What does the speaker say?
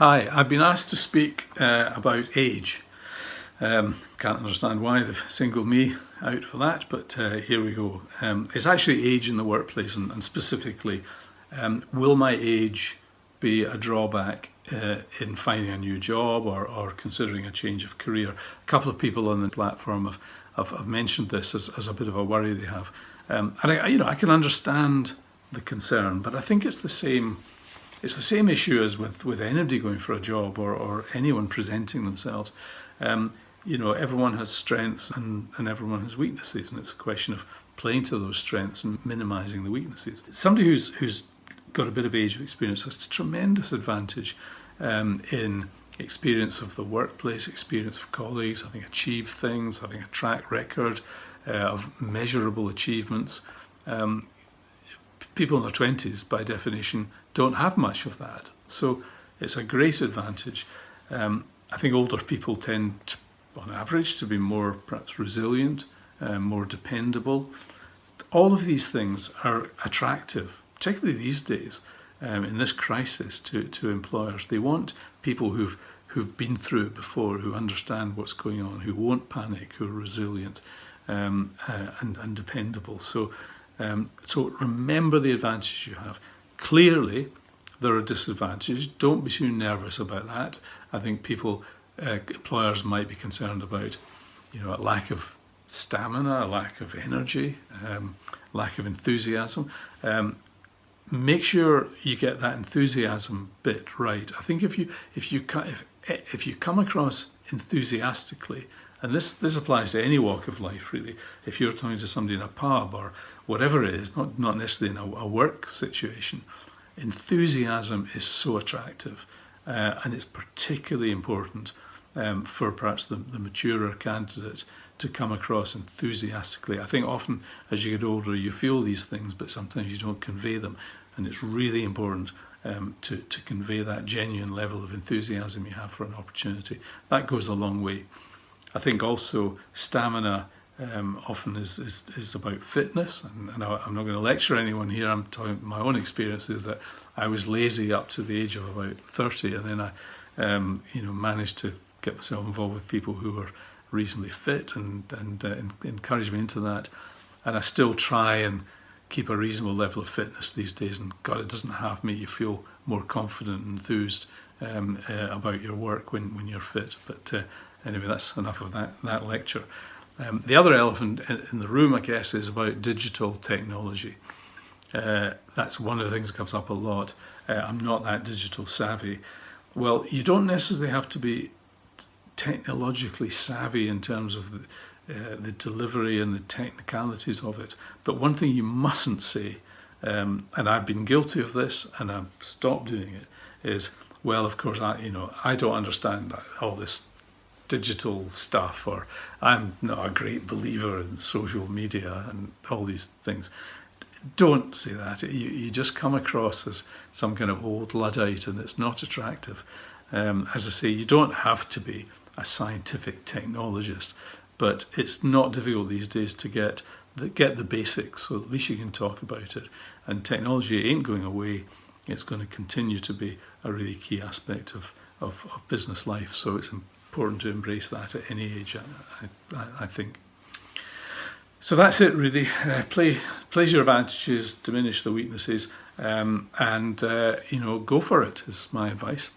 Hi, I've been asked to speak about age. Can't understand why they've singled me out for that, but here we go. It's actually age in the workplace, and specifically, will my age be a drawback in finding a new job or considering a change of career? A couple of people on the platform have mentioned this as a bit of a worry they have. And I can understand the concern, but I think it's the same issue as with anybody going for a job or anyone presenting themselves. Everyone has strengths and everyone has weaknesses, and it's a question of playing to those strengths and minimising the weaknesses. Somebody who's got a bit of age of experience has a tremendous advantage in experience of the workplace, experience of colleagues, having achieved things, having a track record of measurable achievements. People in their 20s, by definition, don't have much of that. So it's a great advantage. I think older people tend, on average, to be more perhaps resilient, more dependable. All of these things are attractive, particularly these days, in this crisis, to employers. They want people who've been through it before, who understand what's going on, who won't panic, who are resilient and dependable. So remember the advantages you have. Clearly, there are disadvantages. Don't be too nervous about that. I think employers might be concerned about, a lack of stamina, a lack of energy, lack of enthusiasm. Make sure you get that enthusiasm bit right. I think if you come across enthusiastically, and this applies to any walk of life really. If you're talking to somebody in a pub or whatever it is, not necessarily in a work situation, enthusiasm is so attractive, and it's particularly important for perhaps the maturer candidate to come across enthusiastically. I think often as you get older you feel these things, but sometimes you don't convey them, and it's really important to convey that genuine level of enthusiasm you have for an opportunity. That goes a long way. I think also stamina often is about fitness, and I'm not going to lecture anyone here. I'm talking my own experiences that I was lazy up to the age of about 30, and then I managed to get myself involved with people who were reasonably fit and encouraged me into that. And I still try and keep a reasonable level of fitness these days, and God, it doesn't have me. You feel more confident and enthused about your work when you're fit. But anyway, that's enough of that lecture. The other elephant in the room, I guess, is about digital technology. That's one of the things that comes up a lot. I'm not that digital savvy. Well, you don't necessarily have to be technologically savvy in terms of the delivery and the technicalities of it. But one thing you mustn't say, and I've been guilty of this and I've stopped doing it, is, well, of course, I don't understand all this digital stuff, or I'm not a great believer in social media and all these things. Don't say that. You just come across as some kind of old Luddite, and it's not attractive. As I say, you don't have to be a scientific technologist, but it's not difficult these days to get the basics, so at least you can talk about it. And technology ain't going away. It's going to continue to be a really key aspect of business life, so it's important to embrace that at any age, I think. So that's it really. Plays your advantages, diminish the weaknesses, and go for it is my advice.